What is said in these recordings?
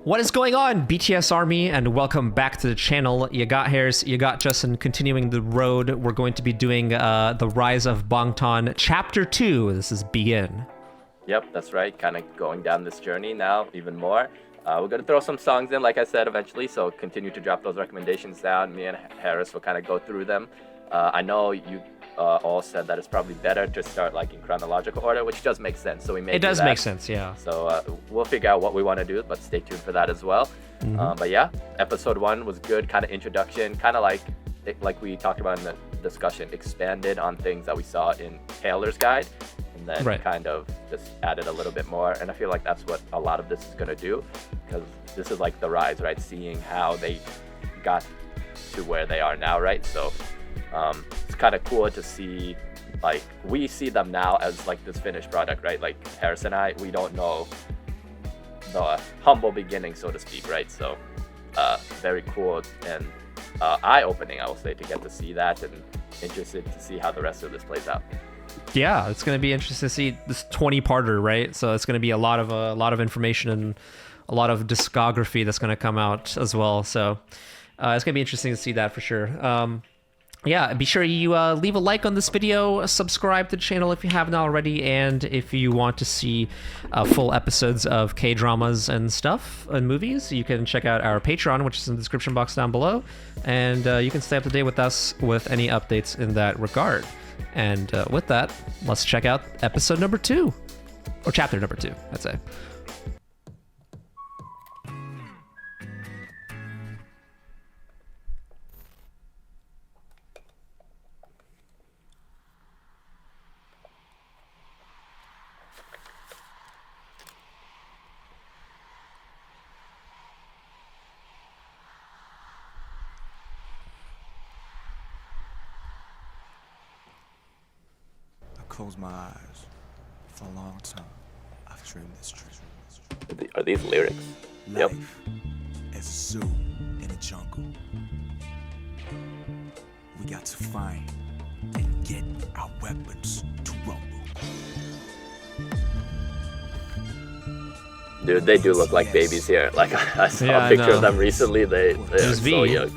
What is going on, BTS Army, and welcome back to the channel. You got Harris, you got Justin, continuing the road. We're going to be doing the Rise of BANGTAN Chapter 2. This is Begin. Yep, that's right. Kind of going down this journey now, even more. We're going to throw some songs in, like I said, eventually, so continue to drop those recommendations down. Me and Harris will kind of go through them. I know you all said that it's probably better to start like in chronological order, which does make sense. So we may It does make sense, yeah. So we'll figure out what we want to do, but stay tuned for that as well. But yeah, episode 1 was good, kind of introduction, kind of like we talked about in the discussion, expanded on things that we saw in Taylor's guide, and then kind of just added a little bit more. And I feel like that's what a lot of this is going to do, because this is like the rise, right? Seeing how they got to where they are now, right? So it's kind of cool to see, like, we see them now as like this finished product, right? Like Harris and I, we don't know the humble beginning, so to speak, right? So very cool and eye-opening, I will say, to get to see that, and interested to see how the rest of this plays out. Yeah, it's going to be interesting to see this 20-parter, right? So it's going to be a lot of information and a lot of discography that's going to come out as well. So it's going to be interesting to see that for sure. Yeah, be sure you leave a like on this video, subscribe to the channel if you haven't already, and if you want to see full episodes of K-dramas and stuff and movies, you can check out our Patreon, which is in the description box down below, and you can stay up to date with us with any updates in that regard. And with that, let's check out episode number 2, or chapter number 2, I'd say. Close my eyes. For a long time, I've dreamed this dream. Are these lyrics? Life as a zoo in a jungle. We got to find and get our weapons to rumble. Dude, they do look like babies here. Like, I saw a picture of them recently. They're so young.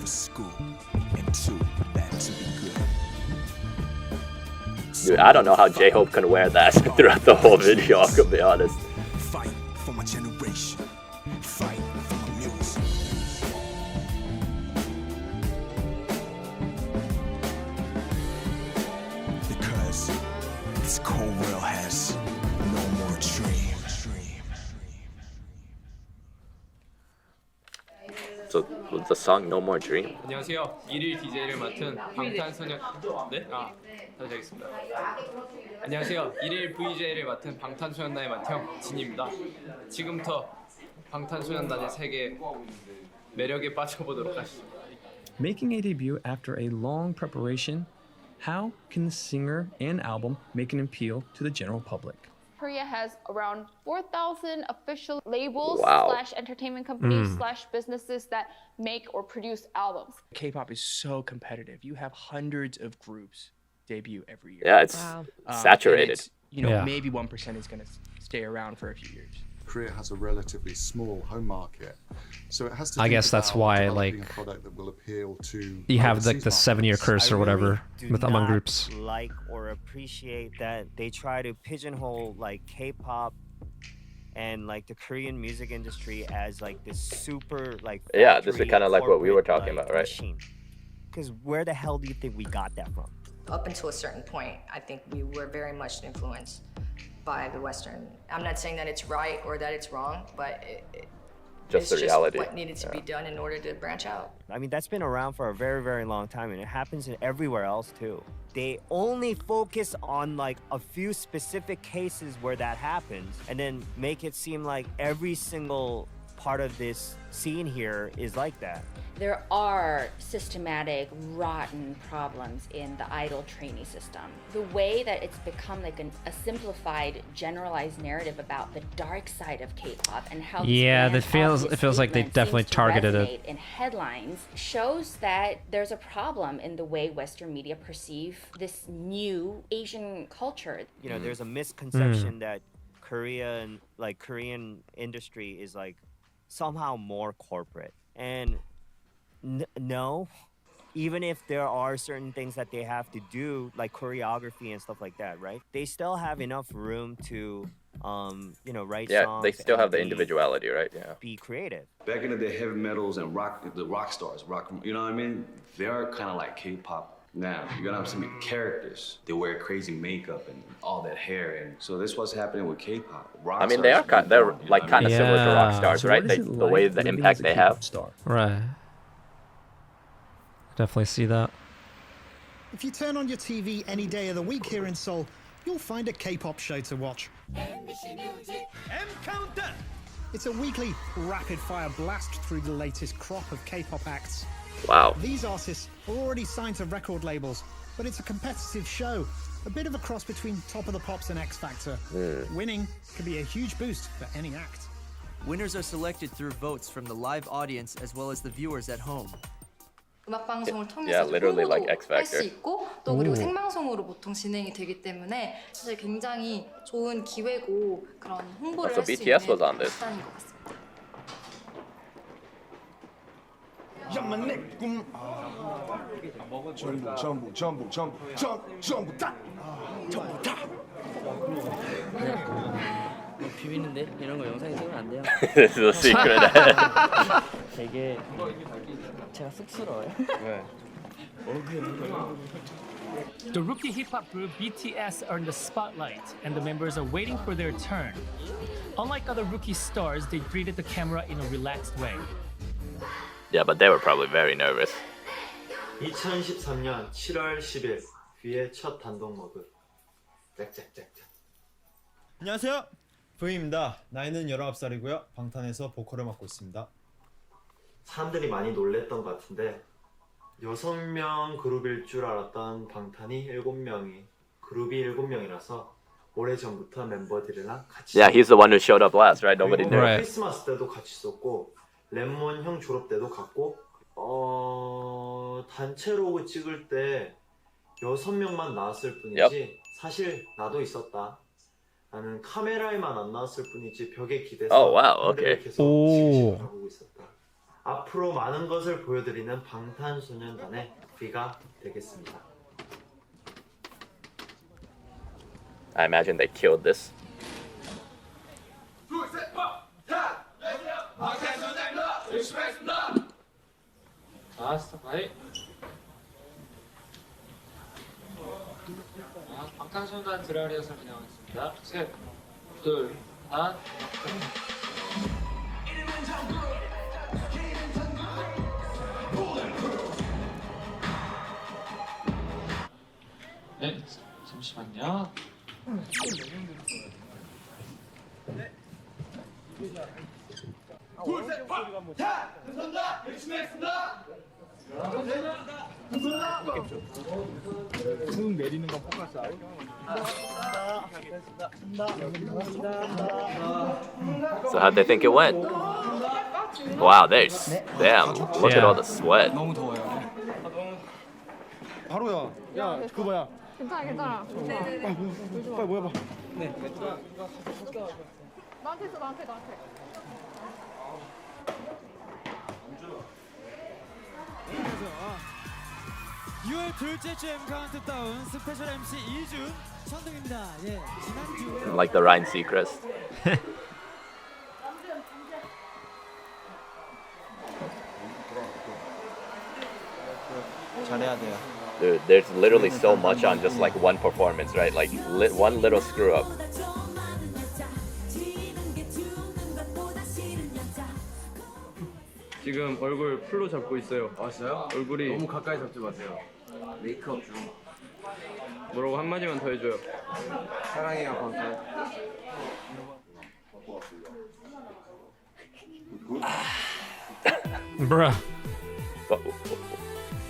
Dude, I don't know how J-Hope can wear that throughout the whole video, I'm gonna be honest. Fight for my generation. Fight for my music. Because this cold world has no more dream. So, was the song No More Dream? 안녕하세요. 1일 DJ를 맡은 방탄소년 네? 다시 하겠습니다. 안녕하세요. 1일 VJ를 맡은 방탄소년단의 맏형 진입니다. 지금부터 방탄소년단의 세계 매력에 빠져보도록 하시죠. Making a debut after a long preparation, how can the singer and album make an appeal to the general public? Korea has around 4,000 official labels / entertainment companies / businesses that make or produce albums. K-pop is so competitive. You have hundreds of groups debut every year. Yeah, it's saturated. It's, maybe 1% is going to stay around for a few years. Korea has a relatively small home market, so it has to. I guess that's why, like, you have like the 7-year curse or whatever among groups. Like or appreciate that they try to pigeonhole like K-pop and like the Korean music industry as like this super like this is kind of like what we were talking about, right? Because where the hell do you think we got that from? Up until a certain point, I think we were very much influenced by the Western. I'm not saying that it's right or that it's wrong, but it's the reality. What needed to be done in order to branch out. I mean, that's been around for a very, very long time, and it happens in everywhere else too. They only focus on like a few specific cases where that happens, and then make it seem like every single part of this scene here is like that. There are systematic, rotten problems in the idol trainee system. The way that it's become like a simplified, generalized narrative about the dark side of K-pop and how it feels like they definitely targeted it in headlines shows that there's a problem in the way Western media perceive this new Asian culture. You know, there's a misconception that Korea and like Korean industry is like somehow more corporate. And no, even if there are certain things that they have to do, like choreography and stuff like that, right? They still have enough room to, write songs. Yeah, they still have the be- individuality, right? Yeah. Be creative. Back in the day, heavy metals and the rock stars, you know what I mean? They're kind of like K-pop now. You're gonna have some characters. They wear crazy makeup and all that hair, and so this was happening with K-pop. I mean, they're kind of similar to rock stars, So right? what is it The way like the living impact as a they K-pop have. Star? Right. Definitely see that. If you turn on your TV any day of the week here in Seoul, you'll find a K-pop show to watch. BANGTAN. It's a weekly rapid-fire blast through the latest crop of K-pop acts. Wow. These artists are already signed to record labels, but it's a competitive show, a bit of a cross between Top of the Pops and X Factor. Winning can be a huge boost for any act. Winners are selected through votes from the live audience as well as the viewers at home. 음악 방송을 통해서 Yeah, literally like X 할 수 Factor. 있고 또 그리고 생방송으로 보통 진행이 되기 때문에 사실 굉장히 좋은 기회고 그런 홍보를 So 할 수 있는 BTS was on this. 수단인 것 같습니다. 전부 다. 비비는데 이런 거 영상에 찍으면 안 돼요. This is a secret. 되게 제가 쑥스러워요. The rookie hip-hop group BTS are in the spotlight, and the members are waiting for their turn. Unlike other rookie stars, they greeted the camera in a relaxed way. Yeah, but they were probably very nervous. 2013년 7월 10일 V의 첫 단독 모드. 짝짝짝짝. 안녕하세요. V입니다. 나이는 19살이고요. 방탄에서 보컬을 맡고 있습니다. 사람들이 많이 놀랬던 것 같은데 6명 그룹일 줄 알았던 방탄이 7명이 그룹이 7명이라서 오래전부터 멤버들이랑 같이 Yeah, he's the one who showed up last, right? Nobody knew. Right. 크리스마스 때도 같이 있었고 랩몬 형 졸업 때도 갔고 단체로 찍을 때 6명만 나왔을 뿐이지 사실 나도 있었다. 나는 카메라에만 안 나왔을 뿐이지 벽에 기대서 Oh, wow, okay. 계속 지그시그하고 있었다. 앞으로 많은 것을 보여드리는 방탄소년단의 V가 되겠습니다. I imagine they killed this. 방탄소년단 드라 리허설 진행하겠습니다. 셋, 둘, 하나. 네, 잠시만요. 열심히 했습니다. 응 내리는 거 포커스 알고. So how'd they think it went? Wow, damn, look at all the sweat. 너무 더워요. 바로야. 야, 그거 뭐야? 괜찮아. 빨리 모여봐. 네. 나한테 있어, 나한테. 6월 둘째 주 M 카운트다운 스페셜 MC 이준 천둥입니다. 예, 지난주 Like the Rhine Seacrest. 잘해야 돼요. Dude, there's literally so much on just like one performance, right? Like one little screw up. 지금 얼굴 풀로 잡고 있어요. 왔어요? 얼굴이 너무 가까이 잡지 마세요. 메이크업 좀. 뭐라고 한마디만 더 해줘요. 사랑해요, 방탄. Bruh.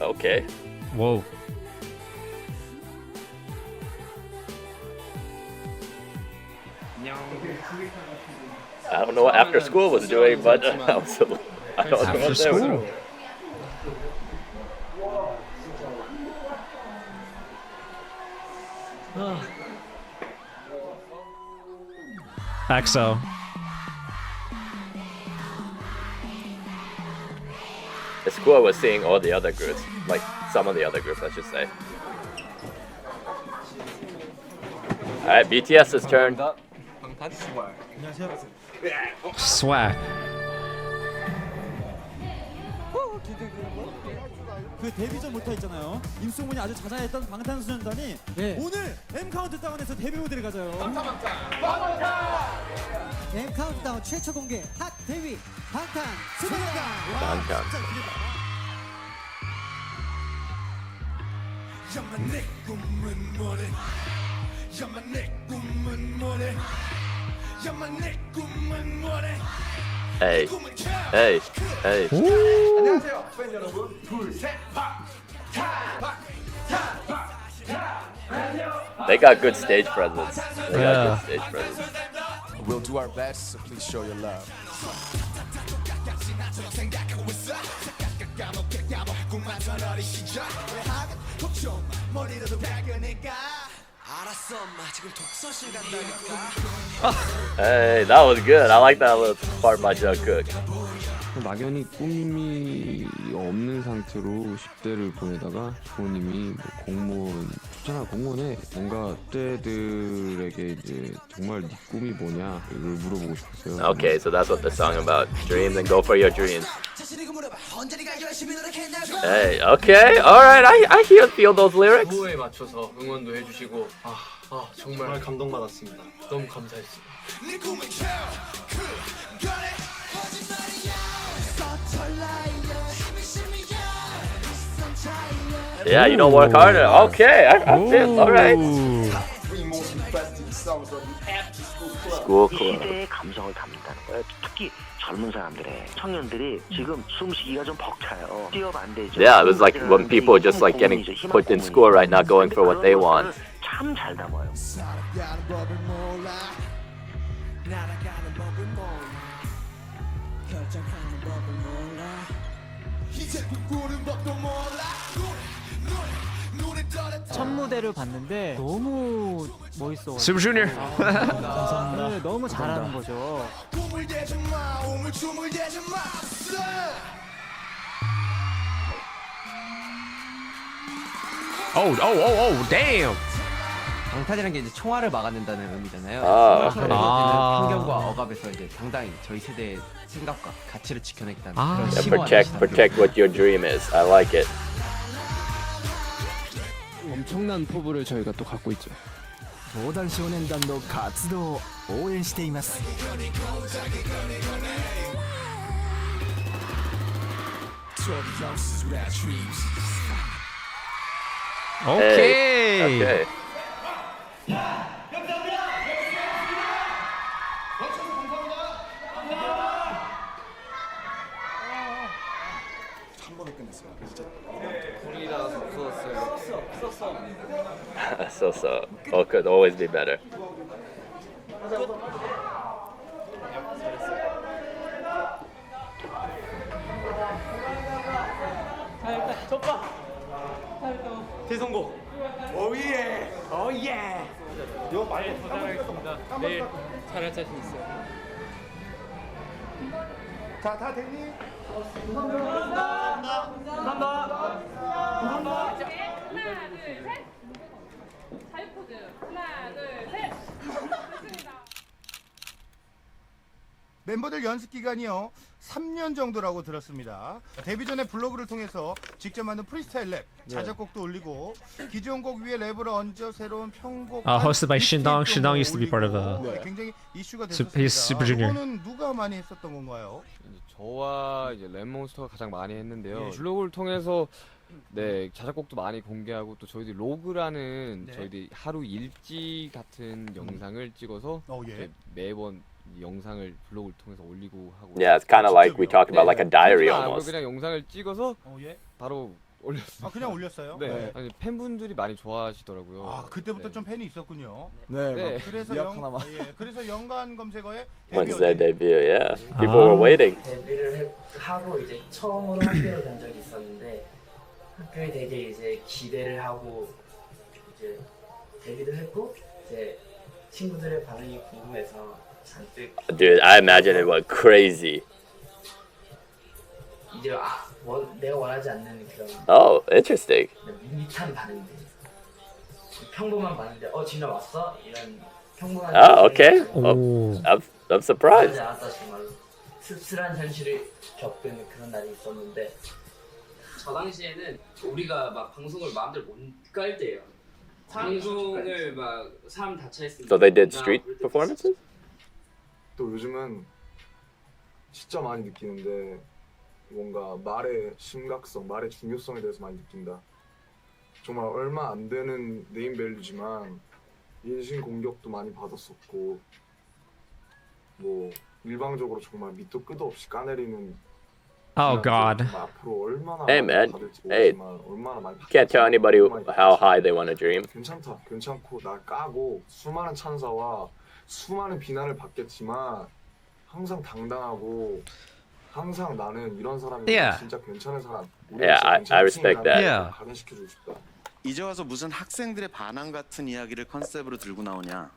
Okay. Whoa. I don't know what after school was doing, but I don't know After what they school. were. EXO. the school was seeing all the other groups, like some of the other groups, I should say. All right, BTS's turn. Swag. 그 데뷔 전부터 있잖아요. 입소문이 아주 자자했던 방탄소년단이 오늘 M 카운트다운에서 데뷔 무대를 가져요. M 카운트다운 최초 공개 핫 데뷔 방탄소년단. 방탄. Hey, hey, hey. 안녕하세요, 팬 여러분. 둘, 셋, They got good stage presence. They got Yeah. good stage presence. We'll do our best, so please show your love. Hey, that was good. I like that little part by Jungkook. 막연히 꿈이 없는 상태로 10대를 보내다가 부모님이 뭐 공무원 좋잖아 공무원에 뭔가 10대들에게 이제 정말 네 꿈이 뭐냐를 물어보고 싶었어요. Okay, so that's what the song about. Dreams and go for your dreams. Hey, okay, all right. I feel those lyrics. 호에 맞춰서 응원도 해주시고 정말 감동받았습니다. 너무 감사했어요. Yeah, you don't work harder. Okay, I feel all right. School 이 club. 시대의 감성을 담는다는 거예요. 특히 젊은 사람들의 청년들이 지금 숨쉬기가 좀 벅차요. 취업 안 되죠. Yeah, it was like when people are just like getting put in school right now, going for what they want. 참 잘 담아요. 첫 무대를 봤는데 너무 멋있어. Super Junior. 감사합니다. 네, 너무 잘하는 거죠. Oh, damn. 방탄이라는 게 이제 총알을 막아낸다는 의미잖아요. 아. 총알처럼 아. 편견과 억압에서 이제 당당히 저희 세대의 생각과 가치를 지켜내겠다는 아. 그런 Yeah, 심오한 protect what your dream is. I like it. 엄청난 포부를 저희가 또 갖고 있죠. 防弾少年団の活動を応援しています。 Okay. Okay. 한 번에 끝냈어요. 진짜. 불이라서 무서웠어요. So. Oh, could always be better. 대성공. 오예. 오예. 이거 많이 도전하겠습니다. 내일 잘할 자신 있어요. 자, 다 됐니? 멤버들 연습 기간이요 3년 정도라고 들었습니다. 데뷔 전에 블로그를 통해서 직접 만든 프리스타일 랩, 자작곡도 올리고 기존 곡 위에 랩을 얹어 새로운 편곡. Hosted by Shindong. Shindong used to be part of 굉장히 이슈가 He's 됐었습니다. Super Junior. 이거는 누가 많이 했었던 건가요? 저와 이제 랩몬스터가 가장 많이 했는데요. 예. 블로그를 통해서 네 자작곡도 많이 공개하고 또 저희들이 로그라는 네. 저희들이 하루 일지 같은 영상을 찍어서 예. 이제 매번 이 영상을 블로그를 통해서 올리고 하고. Yeah, it's kind of like we talked about like a diary 편집 안 하고 almost. 그냥 영상을 찍어서 예. 바로 올렸어요. 아, 그냥 올렸어요? 네. 네. 아니 팬분들이 많이 좋아하시더라고요. 아, 그때부터 좀 팬이 있었군요. 네. 그래서 그래서 연관 검색어에 When's their debut? Yeah, people were waiting. 데뷔를 하고 이제 처음으로 학교에 간 적이 있었는데 학교에 되게 이제 기대를 하고 이제 데뷔를 했고 이제 친구들의 반응이 궁금해서 잔뜩. Dude, I imagine it went crazy. 이제 내가 원하지 않는 그런 Oh, interesting. 밋밋한 반응들 평범한 반응들 진짜 왔어? 이런 평범한 Oh, okay. Oh, I'm surprised. 원하지 않았다 정말로 씁쓸한 현실을 겪은 그런 날이 있었는데 저 당시에는 우리가 막 방송을 마음대로 못 깔 때예요. 방송을 막 사람 다 차있으면 So they did street performances? 또 요즘은 진짜 많이 느끼는데 뭔가 말의 심각성, 말의 중요성에 대해서 많이 느낀다. 정말 얼마 안 되는 네임밸류지만 인신 공격도 많이 받았었고 뭐 일방적으로 정말 밑도 끝도 없이 까내리는 Oh God. 앞으로 얼마나 Hey man, 받을지 hey, 모르지만 얼마나 많이 can't tell anybody how high they want to dream. 괜찮다, 괜찮고 날 까고 수많은 찬사와 수많은 비난을 받겠지만 항상 당당하고 항상 나는 이런 사람이 Yeah. 진짜 괜찮은 사람. Yeah, I respect that. Yeah. 각인시켜주고 싶다. 이제 와서 무슨 학생들의 반항 같은 이야기를 컨셉으로 들고 나오냐.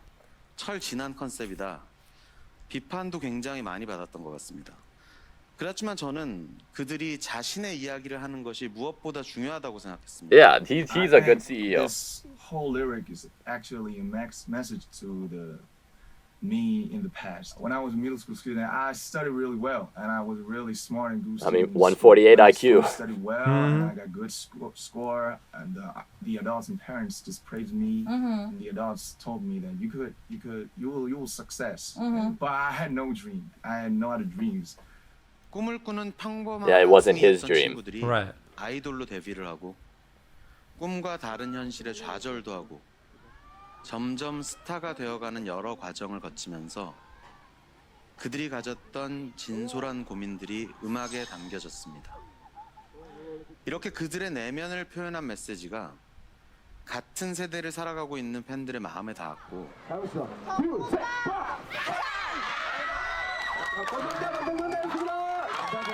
철진한 컨셉이다. 비판도 굉장히 많이 받았던 것 같습니다. 그렇지만 저는 그들이 자신의 이야기를 하는 것이 무엇보다 중요하다고 생각했습니다. Yeah, he's a good CEO. This whole lyric is actually a message to the me in the past. When I was a middle school student, I studied really well, and I was really smart and good. I mean, student. 148 I IQ. studied well, and I got good score, and the adults and parents just praised me. And the adults told me that you will success. But I had no dream. I had no other dreams. 꿈을 꾸는 평범한 Yeah, it wasn't his 학생이었던 dream. 친구들이 Right. 아이돌로 데뷔를 하고 꿈과 다른 현실에 좌절도 하고 점점 스타가 되어가는 여러 과정을 거치면서 그들이 가졌던 진솔한 고민들이 음악에 담겨졌습니다. 이렇게 그들의 내면을 표현한 메시지가 같은 세대를 살아가고 있는 팬들의 마음에 닿았고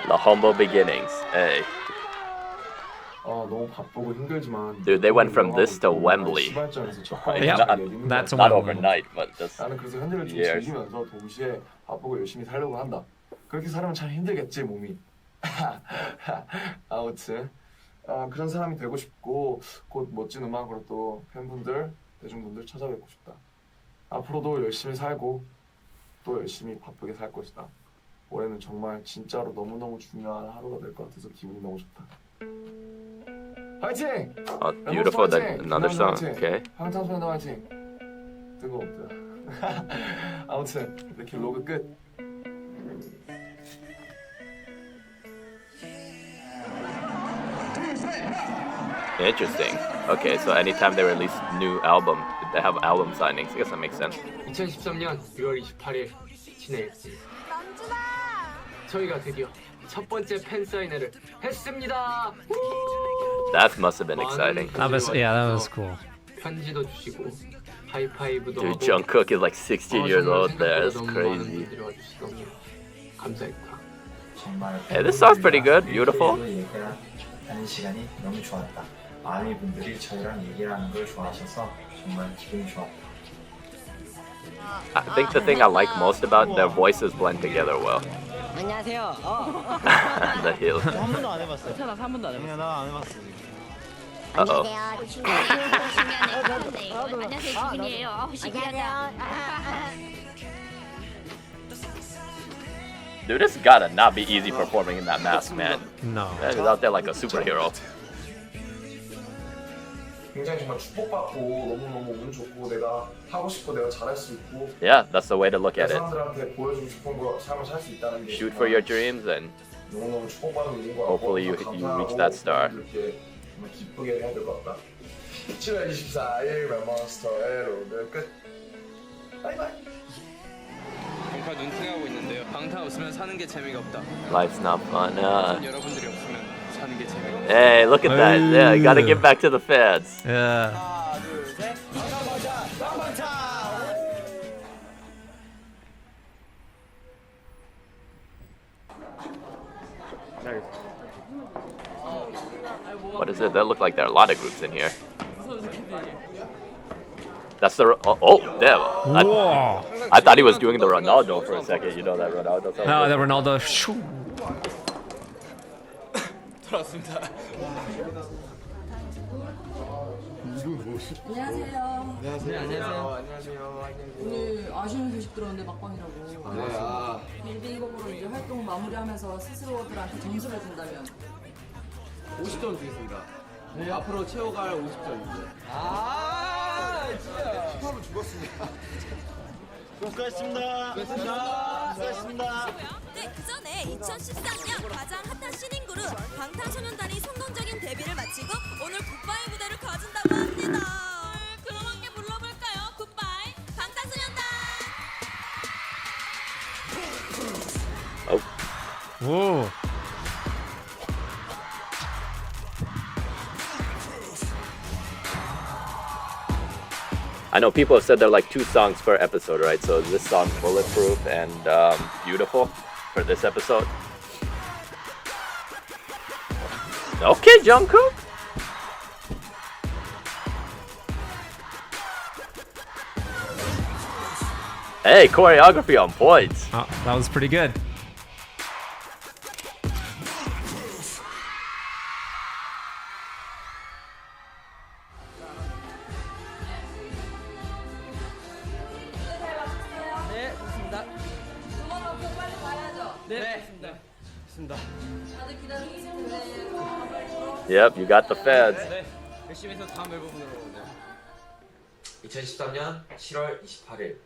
The humble beginnings. Hey. 너무 바쁘고 힘들지만 Dude, they went from this to Wembley. That's not Wembley. overnight, but just 나는 그래서 현재를 좀 years. 즐기면서 동시에 바쁘고 열심히 살려고 한다. 그렇게 살면 참 힘들겠지 몸이. 아무튼 그런 사람이 되고 싶고 곧 멋진 음악으로 또 팬분들, 대중분들 찾아뵙고 싶다. 앞으로도 열심히 살고 또 열심히 바쁘게 살 것이다. 올해는 정말 진짜로 너무너무 중요한 하루가 될 것 같아서 기분이 너무 좋다. 화이팅! Oh, beautiful. That another song. Okay. 방탄소년단 화이팅! 뜨거웠다. 아무튼 이렇게 로그 끝. Interesting. Okay, so anytime they release new album, they have album signings. I guess that makes sense. 2013년 6월 28일 진행했습니다. 저희가 드디어 첫 번째 팬 사인회를 했습니다. That must have been exciting. That was cool. 편지도 주시고 하이파이브도 Dude, 하고 Jungkook is like 16 years old there. That's 생각보다 너무 많은 crazy. 분들이 와주셔서 너무 감사했다. Hey, this song's pretty good. Beautiful. 하는 시간이 너무 좋았다. 많은 분들이 저희랑 얘기를 하는 걸 좋아하셔서 정말 기분이 좋았다. I think the thing I like most about their voices blend together well. 안녕하세요. The hill. 한 번도 안 해봤어요. 괜찮아, 한 번도 안 해봤어. 나안 해봤어. Uh-oh. 안녕하세요, 지민이에요. 신기하다. Dude, this gotta not be easy performing in that mask, man. No. That is out there like a superhero. 굉장히 정말 축복받고 너무너무 운 좋고 내가 하고 싶고 내가 잘할 수 있고 Yeah, that's the way to look at it. 사람들한테 보여주고 싶은 거 삶을 살 수 있다는 게 Shoot for your dreams and 너무너무 축복받은 일인 것 같고 hopefully you reach that star. 이렇게 정말 기쁘게 해야 될 것 같다. 7월 24일 멤버스터의 로드 끝. 바이바이. 정말 눈팅하고 있는데요. 방탄 없으면 사는 게 재미가 없다. Life's not fun. 여러분들이 없으면 사는 게 재미가 없다. Hey, look at that. Yeah, gotta give back to the fans. Yeah. What is it? That look like there are a lot of groups in here. That's the damn! Whoa. I thought he was doing the Ronaldo for a second. You know that Ronaldo song? No, the Ronaldo. Shoo. 돌아왔습니다. 안녕하세요. 안녕하세요. 오늘 아쉬운 소식 들었는데 막방이라고. 빌딩곡으로 이제 활동 마무리하면서 스스로들한테 점수를 준다면 50점 드리겠습니다. 네, 앞으로 채워갈 50점입니다. 진짜. 축하하면 죽었습니다. 수고하셨습니다. 수고하셨습니다. 네, 그 전에 2013년 가장 핫한 신인 그룹 방탄소년단이 성공적인 데뷔를 마치고 오늘 굿바이 무대를 가진다고 합니다. 그럼 함께 불러볼까요? 굿바이 방탄소년단. Whoa. I know people have said they're like 2 songs per episode, right? So this song, Bulletproof and Beautiful, for this episode. Okay, Jungkook. Hey, choreography on point. Oh, that was pretty good. 네, 좋습니다. 그만하고 빨리 가야죠. 네. 좋습니다. 다들 기다리고 있을 텐데 빨리 들어. Yep, you got the feds. 네. 열심히 해서 다음 앨범으로. 2013년 7월 28일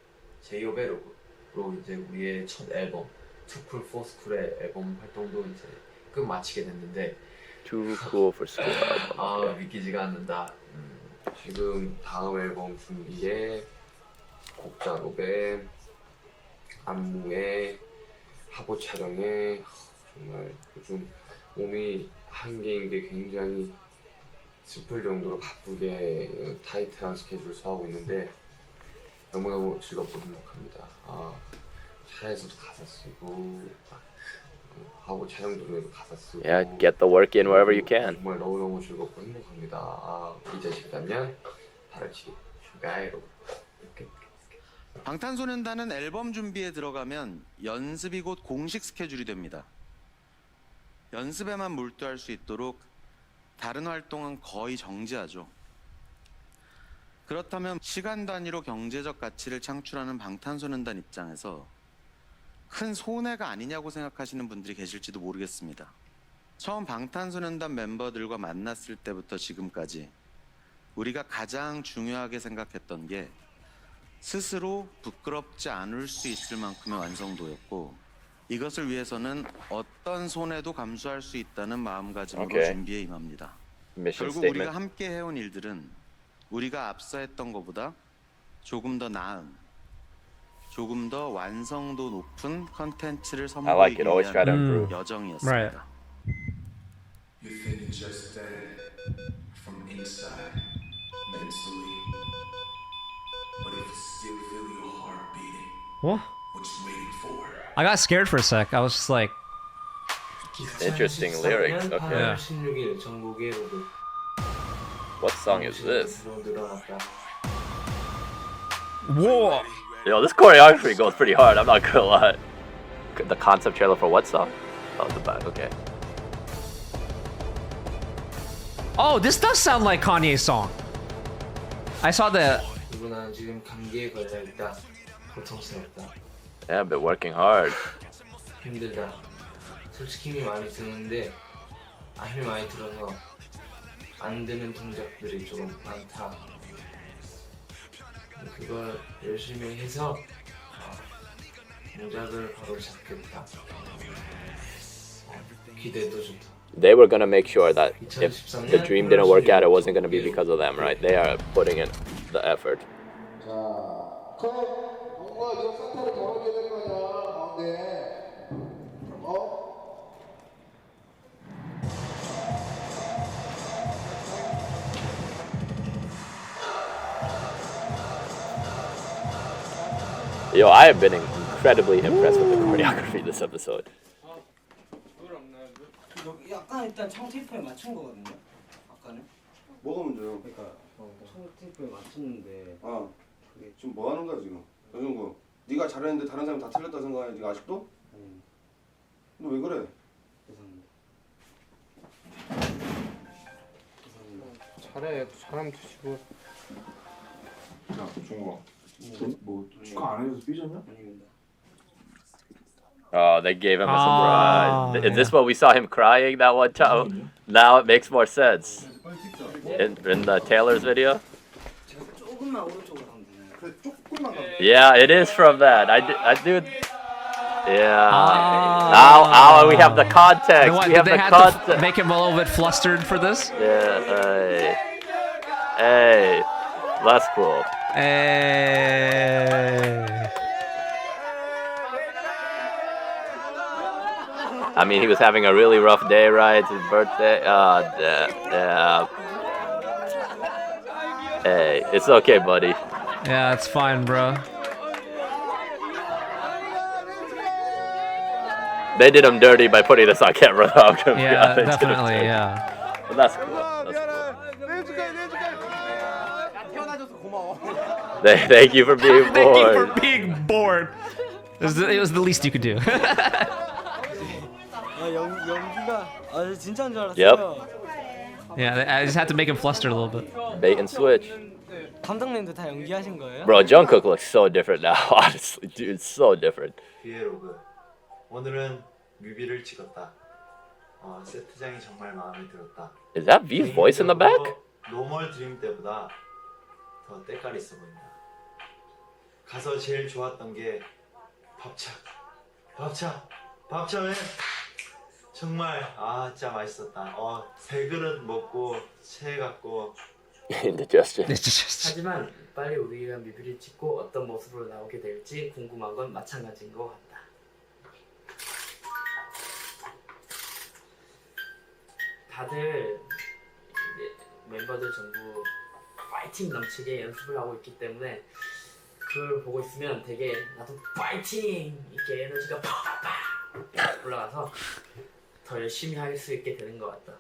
제이홉의 로고로 이제 우리의 첫 앨범 Too Cool for School의 앨범 활동도 이제 끝마치게 됐는데 Too Cool for School. 아 믿기지가 않는다. 지금 다음 앨범 준비에 곡 작업에 안무에 화보 촬영에 정말 요즘 몸이 한계인 게 굉장히 슬플 정도로 바쁘게 타이트한 스케줄을 소화하고 있는데 너무너무 즐겁고 행복합니다. 차에서도 가사 쓰고 하고 촬영 중에도 가사 쓰고 Yeah, get the work in wherever you can. 정말 너무너무 즐겁고 행복합니다. 2013년 8월 7일 휴가에로 방탄소년단은 앨범 준비에 들어가면 연습이 곧 공식 스케줄이 됩니다. 연습에만 몰두할 수 있도록 다른 활동은 거의 정지하죠. 그렇다면 시간 단위로 경제적 가치를 창출하는 방탄소년단 입장에서 큰 손해가 아니냐고 생각하시는 분들이 계실지도 모르겠습니다. 처음 방탄소년단 멤버들과 만났을 때부터 지금까지 우리가 가장 중요하게 생각했던 게 스스로 부끄럽지 않을 수 있을 만큼의 완성도였고 이것을 위해서는 어떤 손해도 감수할 수 있다는 마음가짐으로 준비에 임합니다. 결국 우리가 함께 해온 일들은 우리가 앞서 했던 것보다 조금 더 나은, 조금 더 완성도 높은 컨텐츠를 선보이기 위한 여정이었습니다. You think it's just dead from inside, mentally. But if you still feel your heart beating, What? what you waiting for? I got scared for a sec. I was just like, Interesting lyrics. Okay. 16일 전국의 로그. What song is this? 늘어났다. Whoa! Yo, this choreography goes pretty hard. I'm not gonna lie. The concept trailer for what song? Oh, the back. Okay. Oh, this does sound like Kanye's song. I saw the. 누구나 지금 감기에 걸려 있다. 고통스럽다. Yeah, I've been working hard. 힘들다. 솔직히 힘이 많이 드는데 힘이 많이 들어서 안 되는 동작들이 조금 많다. 그걸 열심히 해서 동작을 바로 잡겠다. 기대도 좋다. They were gonna make sure that if the dream didn't work out, it wasn't gonna be because of them, right? They are putting in the effort. 뭔가 좀 사태를 벌어줘야 될 거냐 가운데 Yo, I have been incredibly impressed with the choreography this episode. 약간 일단 청 테이프에 맞춘 거거든요. 아까는. 뭐가 문제요? 그러니까 청 테이프에 맞췄는데. 그게 지금 뭐 하는 거야 지금? 여정구, 네가 잘했는데 다른 사람이 다 틀렸다 생각해? 네가 아직도? 너 왜 그래? 죄송합니다. 잘해. 잘하면 되시고. 야, 종국아. 뭐 축하 안 해줘서 삐졌냐? Oh, they gave him a surprise. Is this what we saw him crying that one time? Now it makes more sense. In the Taylor's video? 조금만 오른쪽으로 하면 그래, 조금만 가. Yeah, it is from that. I do. Yeah. Now we have the context. What, we did have they the have context. to make him a little bit flustered for this? Yeah. Hey, that's cool. Hey. I mean, he was having a really rough day, right? It's his birthday. Yeah. Hey, it's okay, buddy. Yeah, it's fine, bro. They did him dirty by putting this on camera, though. I'm gonna be Yeah, honest. definitely, yeah. But that's cool. Thank you for being Thank bored. you for being bored. It was the least you could do. 연기가 진짜인 줄 알았어요. Yep. Yeah, I just had to make him flustered a little bit. Bait and switch. 감독님도 다 연기하신 거예요? Bro, Jungkook looks so different now. Honestly, dude, so different. 브이로그. 오늘은 뮤비를 찍었다. 세트장이 정말 마음에 들었다. Is that V's voice in the back? 노멀 드림 때보다 더 때깔이 있어 보인다. 가서 제일 좋았던 게 밥차는 정말 진짜 맛있었다. 세 그릇 먹고 체해갖고. Indigestion. 하지만 빨리 우리가 뮤비를 찍고 어떤 모습으로 나오게 될지 궁금한 건 마찬가지인 것 같다. 다들 멤버들 전부 파이팅 넘치게 연습을 하고 있기 때문에 그걸 보고 있으면 되게 나도 파이팅! 이렇게 에너지가 팍팍 올라가서 더 열심히 할 수 있게 되는 것 같다.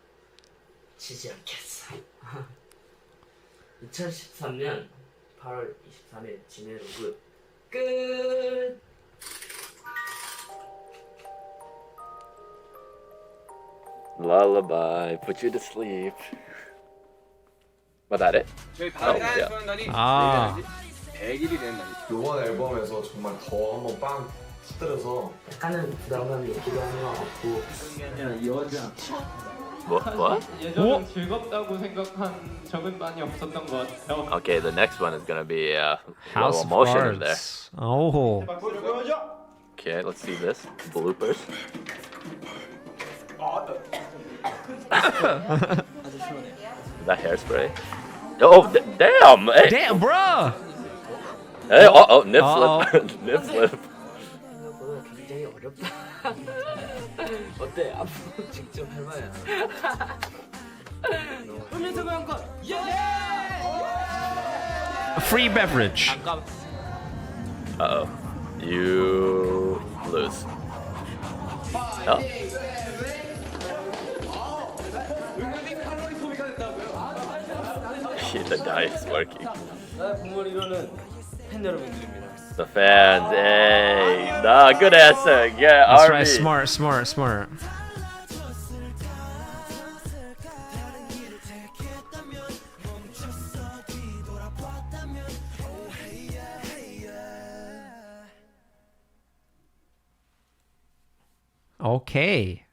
지지 않겠어. 2013년 8월 23일 진해로그 끝! Lullaby, put you to sleep. Was that it? 저희 방탄소년단이 아. 100일이 된 날. 이번 앨범에서 정말 더 한번 빵 터뜨려서 약간은 부담감이 있기도 하는 것 같고 여자. What? 예전엔 즐겁다고 생각한 적은 많이 없었던 것 같아요. Okay, the next one is gonna be a House little of emotion in there. Cards. Oh. Okay, let's see this. Bloopers. Is that hairspray? Oh, damn! Hey. Damn, bro! Hey, nip slip. Nip slip. 굉장히 어렵다. 어때? 앞으로 직접 해봐야. Free beverage. Uh-oh. You lose. Oh. Shit, the die is working. 공머리로는 팬 여러분들입니다. The fans, hey. Nah, good answer. Yeah, That's RB. right, smart. Okay.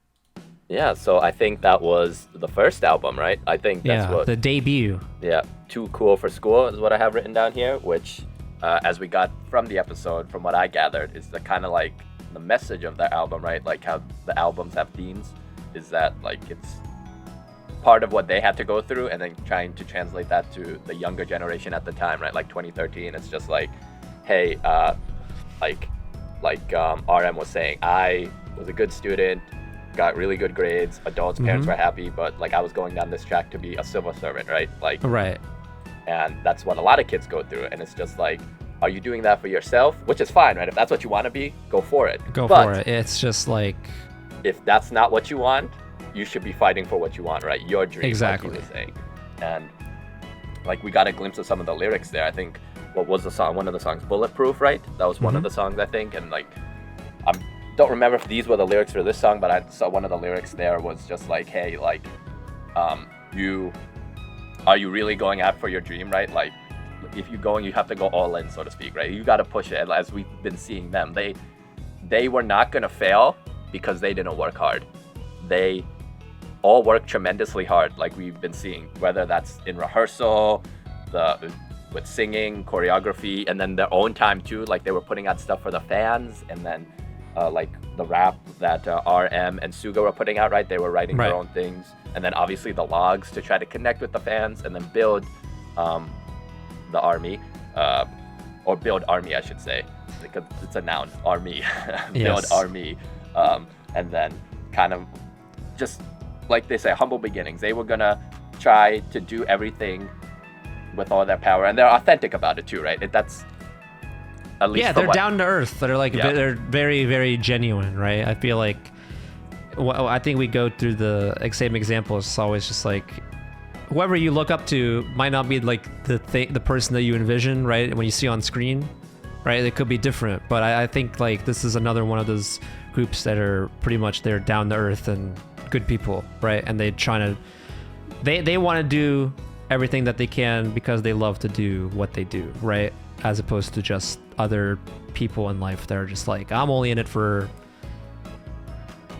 Yeah, so I think that was the first album, right? I think that's Yeah, the debut. Yeah, Too Cool for School is what I have written down here, which, as we got from the episode, from what I gathered, is the kind of like the message of the album, right? Like how the albums have themes, is that like it's part of what they had to go through, and then trying to translate that to the younger generation at the time, right? Like 2013, it's just like, hey, RM was saying, I was a good student, got really good grades, adults, parents were happy, but like I was going down this track to be a civil servant, right? Like, right. And that's what a lot of kids go through, and it's just like, are you doing that for yourself? Which is fine, right? If that's what you want to be, go for it. Go for it. It's just like, if that's not what you want, you should be fighting for what you want, right? Your dream, exactly. like he was saying. And like we got a glimpse of some of the lyrics there. I think, what was the song? One of the songs, Bulletproof, right? That was one of the songs, I think. And like, I don't remember if these were the lyrics for this song, but I saw one of the lyrics there was just like, hey, like, you are you really going out for your dream, right? Like, if you're going, you have to go all in, so to speak, right? You got to push it. As we've been seeing them, they were not gonna fail because they didn't work hard. They all worked tremendously hard, like we've been seeing, whether that's in rehearsal, with singing, choreography, and then their own time too. Like they were putting out stuff for the fans, and then like the rap that RM and Suga were putting out, right? They were writing their own things, and then obviously the logs to try to connect with the fans, and then build the army, or build army, I should say, because it's a noun, army. Build army, and then kind of just like they say, humble beginnings. They were gonna try to do everything with all their power, and they're authentic about it too, right? That's at least they're down to earth. They're like they're very, very genuine, right? I feel like I think we go through the same example. It's always just like whoever you look up to might not be like the person that you envision, right? When you see on screen, right? It could be different, but I think like this is another one of those groups that are pretty much they're down to earth and good people, right? And they want to do everything that they can because they love to do what they do, right? As opposed to just other people in life that are just like, I'm only in it for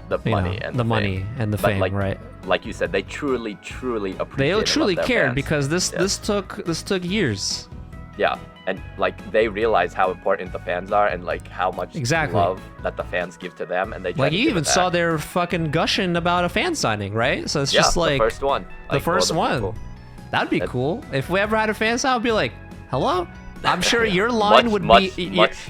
the money and the money and the fame, right? Like you said, they truly appreciate. They truly cared fans. Because this took years. Yeah, and like they realize how important the fans are and like how much love that the fans give to them, and they try like to you give even it saw back. their fucking gushing about a fan signing, right? So it's just like the first one. The first one. That'd be cool. If we ever had a fan sign, I'd be like, hello. I'm sure your line would be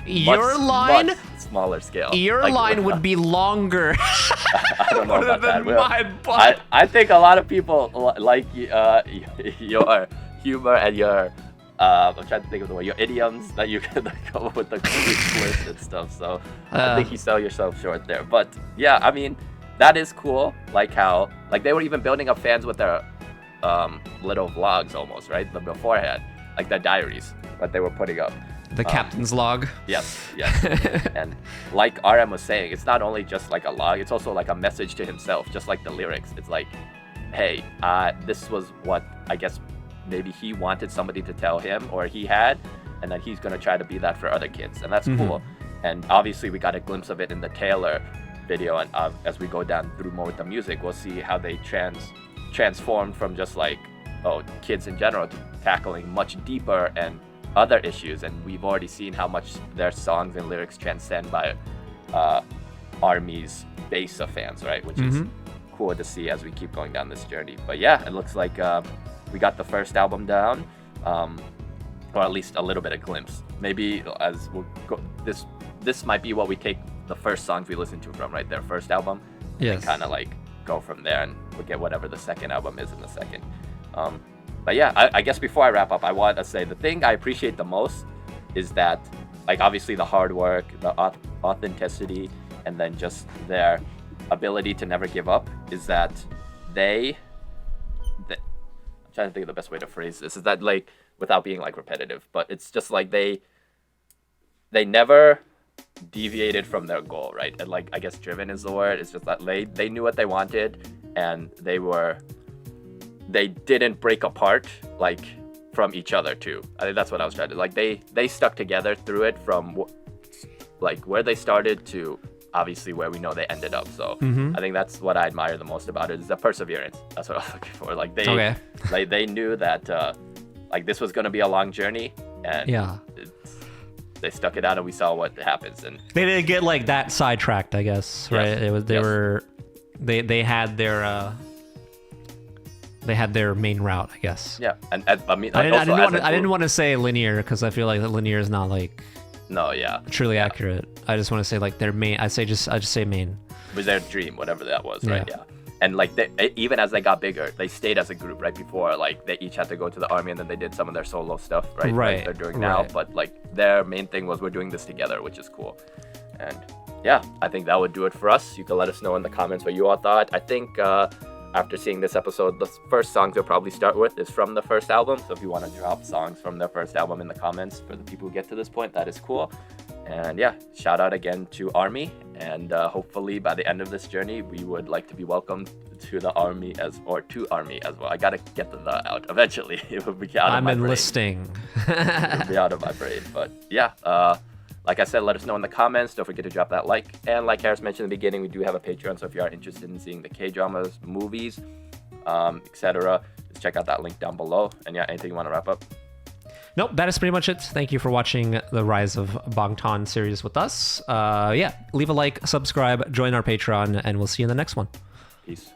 your line smaller scale. Your line would be longer. I don't know about that. Mine, but I think a lot of people like your humor and your I'm trying to think of the word, your idioms that you can come up with the twist and stuff. So I think you sell yourself short there. But yeah, I mean that is cool. Like how they were even building up fans with their little vlogs almost, right? The beforehand, like their diaries that they were putting up. The captain's log. Yes. And like RM was saying, it's not only just like a log, it's also like a message to himself, just like the lyrics. It's like, hey, this was what I guess maybe he wanted somebody to tell him or he had, and then he's gonna try to be that for other kids, and that's cool. And obviously we got a glimpse of it in the Taylor video, and as we go down through more with the music, we'll see how they transformed from just like kids in general to tackling much deeper and other issues, and we've already seen how much their songs and lyrics transcend by ARMY's base of fans, right? Which is cool to see as we keep going down this journey. But yeah, it looks like we got the first album down, or at least a little bit of glimpse. Maybe as we'll go, this might be what we take the first songs we listen to from, right? Their first album, and kind of like go from there, and we'll get whatever the second album is in the second. But yeah, I guess before I wrap up, I want to say the thing I appreciate the most is that, like, obviously the hard work, the authenticity, and then just their ability to never give up is that I'm trying to think of the best way to phrase this, is that, like, without being like repetitive, but it's just like they never deviated from their goal, right? And like, I guess driven is the word. It's just that they knew what they wanted, and they didn't break apart like from each other too. I think that's what I was trying to like. They stuck together through it from like where they started to obviously where we know they ended up. So I think that's what I admire the most about it, is the perseverance. That's what I was looking for. Like they knew that like this was going to be a long journey, and they stuck it out, and we saw what happens. And they didn't get like that sidetracked, I guess, right? It was they had their main route, I guess. Yeah, and I mean, I didn't want to say linear because I feel like that linear is not like truly accurate. I just want to say like their main. I just say main. Was their dream, whatever that was, right? Yeah. And like even as they got bigger, they stayed as a group, right? Before, like, they each had to go to the army, and then they did some of their solo stuff, right? Like they're doing now. But like their main thing was, we're doing this together, which is cool. And yeah, I think that would do it for us. You can let us know in the comments what you all thought. I think after seeing this episode, the first songs we'll probably start with is from the first album. So if you want to drop songs from their first album in the comments for the people who get to this point, that is cool. And yeah, shout out again to ARMY And hopefully by the end of this journey, we would like to be welcomed to the army to army as well. I gotta get the out eventually. It will be out of my brain. I'm enlisting. It will be out of my brain. But yeah, like I said, let us know in the comments. Don't forget to drop that like. And like Harris mentioned in the beginning, we do have a Patreon. So if you are interested in seeing the K-dramas, movies, etc., just check out that link down below. And yeah, anything you want to wrap up? Nope, that is pretty much it. Thank you for watching the Rise of Bangtan series with us. Yeah, leave a like, subscribe, join our Patreon, and we'll see you in the next one. Peace.